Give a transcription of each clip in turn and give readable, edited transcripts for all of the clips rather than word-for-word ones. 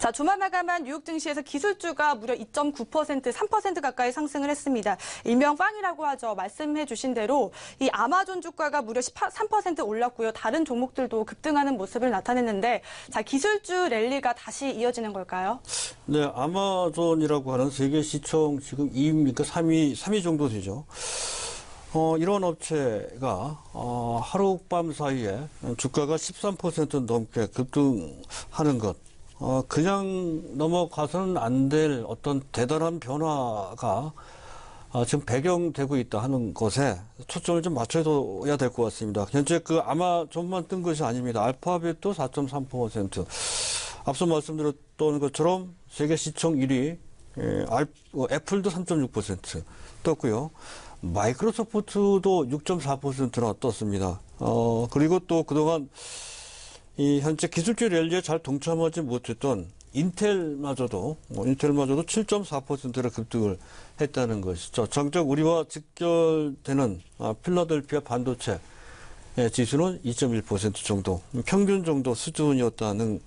자, 주말 마감한 뉴욕 증시에서 기술주가 무려 2.9%, 3% 가까이 상승을 했습니다. 일명 빵이라고 하죠. 말씀해 주신 대로 이 아마존 주가가 무려 3% 올랐고요. 다른 종목들도 급등하는 모습을 나타냈는데, 자, 기술주 랠리가 다시 이어지는 걸까요? 네, 아마존이라고 하는 세계 시총 지금 2위입니까? 3위 정도 되죠. 이런 업체가 하룻밤 사이에 주가가 13% 넘게 급등하는 것, 그냥 넘어가서는 안 될 어떤 대단한 변화가 지금 배경되고 있다 하는 것에 초점을 좀 맞춰둬야 될 것 같습니다. 현재 그 아마존만 뜬 것이 아닙니다. 알파벳도 4.3%, 앞서 말씀드렸던 것처럼 세계 시총 1위 애플도 3.6% 떴고요. 마이크로소프트도 6.4%나 떴습니다. 그리고 또 그동안 현재 기술주 랠리에 잘 동참하지 못했던 인텔마저도 7.4%를 급등을 했다는 것이죠. 정작 우리와 직결되는 필라델피아 반도체 지수는 2.1% 정도, 평균 정도 수준이었다는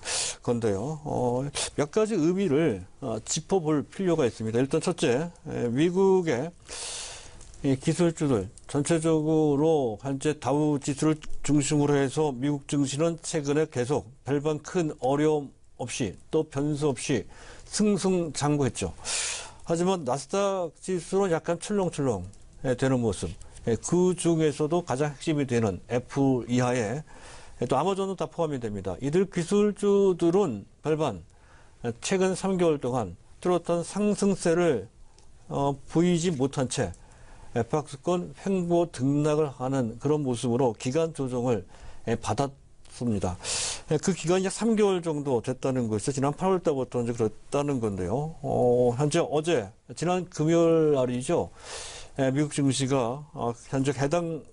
건데요. 몇 가지 의미를 짚어볼 필요가 있습니다. 일단 첫째, 미국의 기술주들 전체적으로 현재 다우 지수를 중심으로 해서 미국 증시는 최근에 계속 별반 큰 어려움 없이 또 변수 없이 승승장구했죠. 하지만 나스닥 지수는 약간 출렁출렁 되는 모습. 그 중에서도 가장 핵심이 되는 애플 이하에 또 아마존은 다 포함이 됩니다. 이들 기술주들은 별반 최근 3개월 동안 뚜렷한 상승세를 보이지 못한 채 박스권 횡보 등락을 하는 그런 모습으로 기간 조정을 받았습니다. 그 기간이 약 3개월 정도 됐다는 것이죠. 지난 8월 달부터 이제 그랬다는 건데요. 현재 지난 금요일 날이죠. 미국 증시가 현재 해당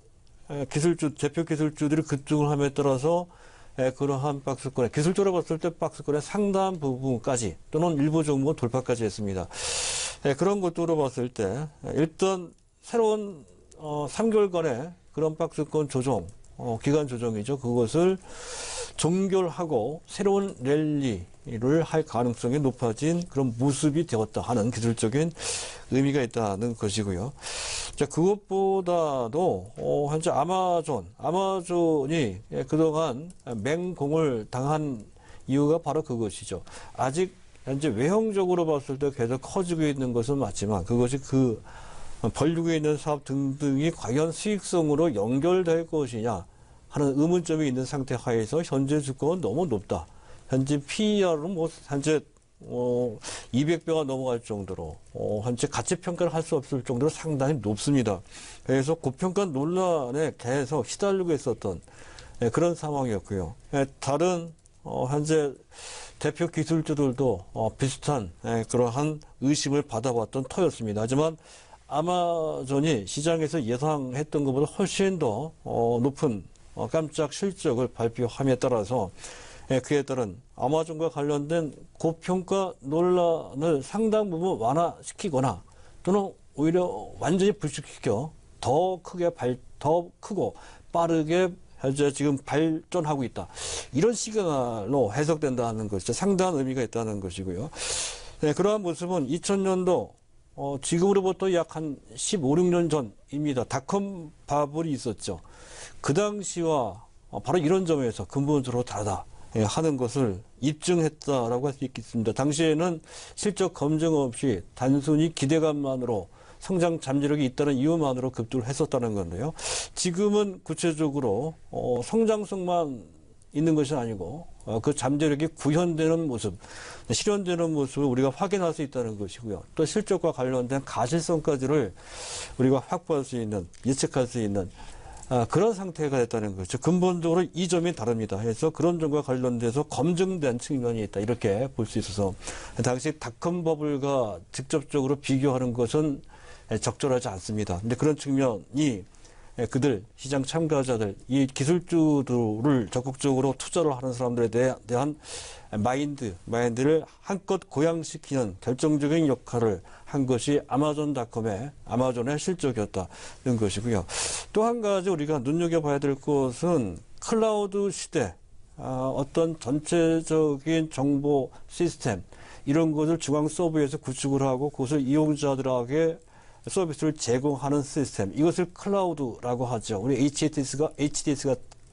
대표 기술주들이 급등을 함에 따라서 그러한 박스권에, 기술적으로 봤을 때 박스권의 상당 부분까지 또는 일부 종목은 돌파까지 했습니다. 그런 것들로 봤을 때 일단 새로운 3개월간의 그런 박스권 조정, 기간 조정이죠. 그것을 종결하고 새로운 랠리를 할 가능성이 높아진 그런 모습이 되었다 하는 기술적인 의미가 있다는 것이고요. 자, 그것보다도 현재 아마존이 그동안 맹공을 당한 이유가 바로 그것이죠. 아직 현재 외형적으로 봤을 때 계속 커지고 있는 것은 맞지만 그것이 벌리고 있는 사업 등등이 과연 수익성으로 연결될 것이냐 하는 의문점이 있는 상태 하에서 현재 주가는 너무 높다. 현재 PER은 현재 200배가 넘어갈 정도로 현재 가치 평가를 할 수 없을 정도로 상당히 높습니다. 그래서 고평가 논란에 계속 시달리고 있었던 그런 상황이었고요. 다른 현재 대표 기술주들도 비슷한 그러한 의심을 받아왔던 터였습니다. 하지만 아마존이 시장에서 예상했던 것보다 훨씬 더 높은 깜짝 실적을 발표함에 따라서 그에 따른 아마존과 관련된 고평가 논란을 상당 부분 완화시키거나 또는 오히려 완전히 불식시켜 더 크고 빠르게 현재 지금 발전하고 있다. 이런 시그널로 해석된다는 것이죠. 상당한 의미가 있다는 것이고요. 그러한 모습은 2000년도 지금으로부터 약 한 15, 16년 전입니다. 닷컴 바블이 있었죠. 그 당시와 바로 이런 점에서 근본적으로 다르다 하는 것을 입증했다라고 할 수 있겠습니다. 당시에는 실적 검증 없이 단순히 기대감만으로 성장 잠재력이 있다는 이유만으로 급등을 했었다는 건데요. 지금은 구체적으로 성장성만 있는 것이 아니고 그 잠재력이 구현되는 모습, 실현되는 모습을 우리가 확인할 수 있다는 것이고요. 또 실적과 관련된 가실성까지를 우리가 확보할 수 있는, 예측할 수 있는 그런 상태가 됐다는 거죠. 근본적으로 이 점이 다릅니다. 해서 그런 점과 관련돼서 검증된 측면이 있다. 이렇게 볼 수 있어서 당시 닷컴 버블과 직접적으로 비교하는 것은 적절하지 않습니다. 근데 그런 측면이 그들, 시장 참가자들, 이 기술주들을 적극적으로 투자를 하는 사람들에 대한 마인드를 한껏 고양시키는 결정적인 역할을 한 것이 아마존의 실적이었다는 것이고요. 또 한 가지 우리가 눈여겨봐야 될 것은 클라우드 시대, 어떤 전체적인 정보 시스템 이런 것을 중앙 서버에서 구축을 하고 그것을 이용자들에게 서비스를 제공하는 시스템, 이것을 클라우드라고 하죠. 우리 HDS가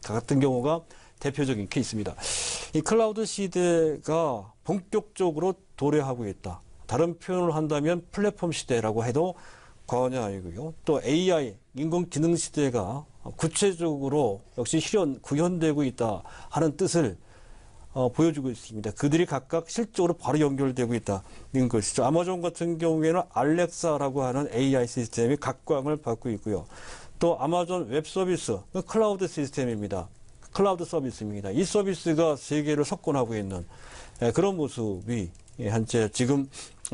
같은 경우가 대표적인 케이스입니다. 이 클라우드 시대가 본격적으로 도래하고 있다. 다른 표현을 한다면 플랫폼 시대라고 해도 과언이 아니고요. 또 AI, 인공지능 시대가 구체적으로 역시 구현되고 있다 하는 뜻을 보여주고 있습니다. 그들이 각각 실적으로 바로 연결되고 있다는 것이죠. 아마존 같은 경우에는 알렉사라고 하는 AI 시스템이 각광을 받고 있고요. 또 아마존 웹 서비스, 클라우드 시스템입니다. 클라우드 서비스입니다. 이 서비스가 세계를 석권하고 있는 그런 모습이 현재 지금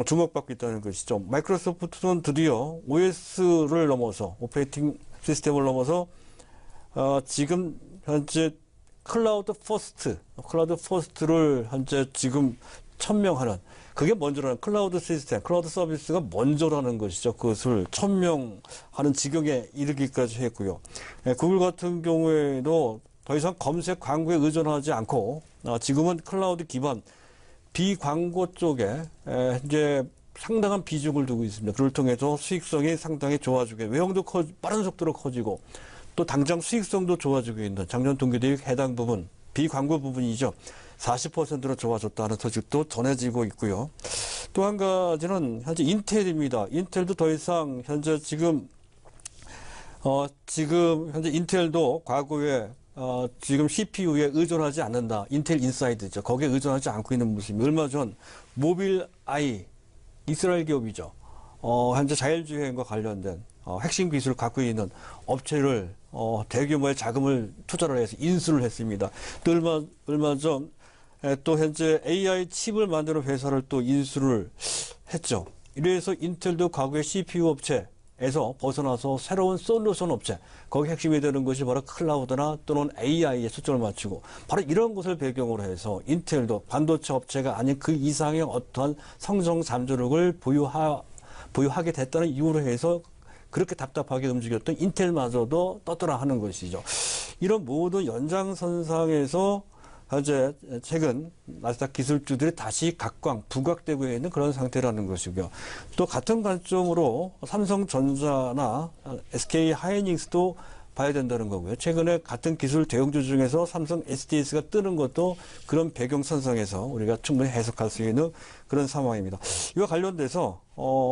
주목받고 있다는 것이죠. 마이크로소프트는 드디어 OS를 넘어서, 오퍼레이팅 시스템을 넘어서 지금 현재 클라우드 퍼스트를 현재 지금 천명하는, 그게 먼저라는 클라우드 시스템, 클라우드 서비스가 먼저라는 것이죠. 그것을 천명하는 지경에 이르기까지 했고요. 구글 같은 경우에도 더 이상 검색 광고에 의존하지 않고 지금은 클라우드 기반 비광고 쪽에 이제 상당한 비중을 두고 있습니다. 그를 통해서 수익성이 상당히 좋아지고 외형도 빠른 속도로 커지고 또 당장 수익성도 좋아지고 있는 작년 동기대비 해당 부분, 비광고 부분이죠. 40%로 좋아졌다는 소식도 전해지고 있고요. 또 한 가지는 현재 인텔입니다. 인텔도 더 이상 현재 지금 현재 인텔도 과거에 지금 CPU에 의존하지 않는다. 인텔 인사이드죠. 거기에 의존하지 않고 있는 모습이 얼마 전 모빌 아이 이스라엘 기업이죠. 현재 자율주행과 관련된 핵심 기술을 갖고 있는 업체를 대규모의 자금을 투자를 해서 인수를 했습니다. 또 얼마 전 또 현재 AI 칩을 만드는 회사를 또 인수를 했죠. 이래서 인텔도 과거의 CPU 업체에서 벗어나서 새로운 솔루션 업체, 거기 핵심이 되는 것이 바로 클라우드나 또는 AI에 초점을 맞추고 바로 이런 것을 배경으로 해서 인텔도 반도체 업체가 아닌 그 이상의 어떠한 성장 잠재력을 보유하게 됐다는 이유로 해서 그렇게 답답하게 움직였던 인텔마저도 떴더라 하는 것이죠. 이런 모든 연장선상에서 현재 최근 나스닥 기술주들이 다시 부각되고 있는 그런 상태라는 것이고요. 또 같은 관점으로 삼성전자나 SK 하이닉스도 봐야 된다는 거고요. 최근에 같은 기술 대형주 중에서 삼성 SDS가 뜨는 것도 그런 배경선상에서 우리가 충분히 해석할 수 있는 그런 상황입니다. 이와 관련돼서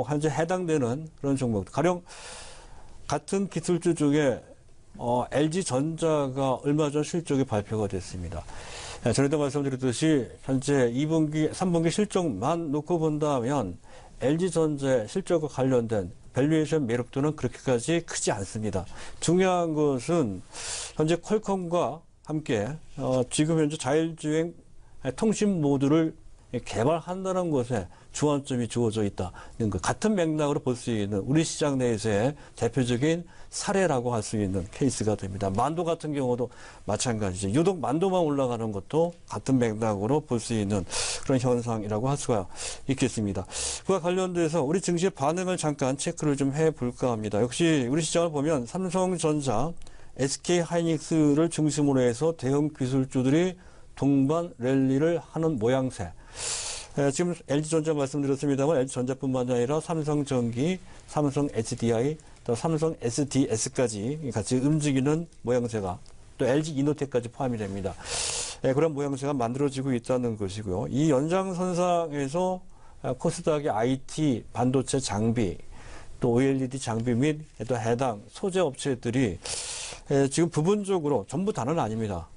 현재 해당되는 그런 종목, 가령 같은 기술주 중에 LG전자가 얼마 전 실적이 발표가 됐습니다. 전에도 말씀드렸듯이 현재 2분기, 3분기 실적만 놓고 본다면 LG전자의 실적과 관련된 밸류에이션 매력도는 그렇게까지 크지 않습니다. 중요한 것은 현재 퀄컴과 함께 지금 현재 자율주행 통신 모듈을 개발한다는 것에 주안점이 주어져 있다는 것, 같은 맥락으로 볼 수 있는 우리 시장 내에서의 대표적인 사례라고 할 수 있는 케이스가 됩니다. 만도 같은 경우도 마찬가지죠. 유독 만도만 올라가는 것도 같은 맥락으로 볼 수 있는 그런 현상이라고 할 수가 있겠습니다. 그와 관련돼서 우리 증시의 반응을 잠깐 체크를 좀 해볼까 합니다. 역시 우리 시장을 보면 삼성전자, SK 하이닉스를 중심으로 해서 대형 기술주들이 동반 랠리를 하는 모양새. 지금 LG전자 말씀드렸습니다만 LG전자뿐만 아니라 삼성전기, 삼성 HDI, 또 삼성 SDS까지 같이 움직이는 모양새가 또 LG 이노텍까지 포함이 됩니다. 그런 모양새가 만들어지고 있다는 것이고요. 이 연장선상에서 코스닥의 IT, 반도체 장비, 또 OLED 장비 및 또 해당 소재 업체들이 지금 부분적으로 전부 다는 아닙니다.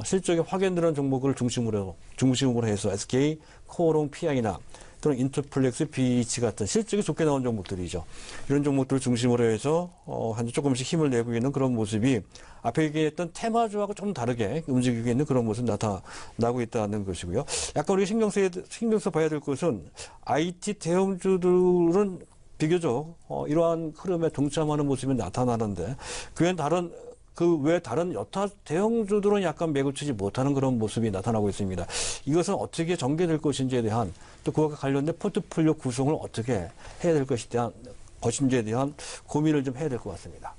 실적이 확연되는 종목을 중심으로 해서 SK, 코오롱, PI나 또는 인터플렉스, BH 같은 실적이 좋게 나온 종목들이죠. 이런 종목들을 중심으로 해서 현재 조금씩 힘을 내고 있는 그런 모습이 앞에 얘기했던 테마주하고 좀 다르게 움직이고 있는 그런 모습이 나타나고 있다는 것이고요. 약간 우리가 신경 써 봐야 될 것은 IT 대형주들은 비교적 이러한 흐름에 동참하는 모습이 나타나는데 그 외 다른 여타 대형주들은 약간 매구치지 못하는 그런 모습이 나타나고 있습니다. 이것은 어떻게 전개될 것인지에 대한 또 그와 관련된 포트폴리오 구성을 어떻게 해야 될 것인지에 대한 고민을 좀 해야 될 것 같습니다.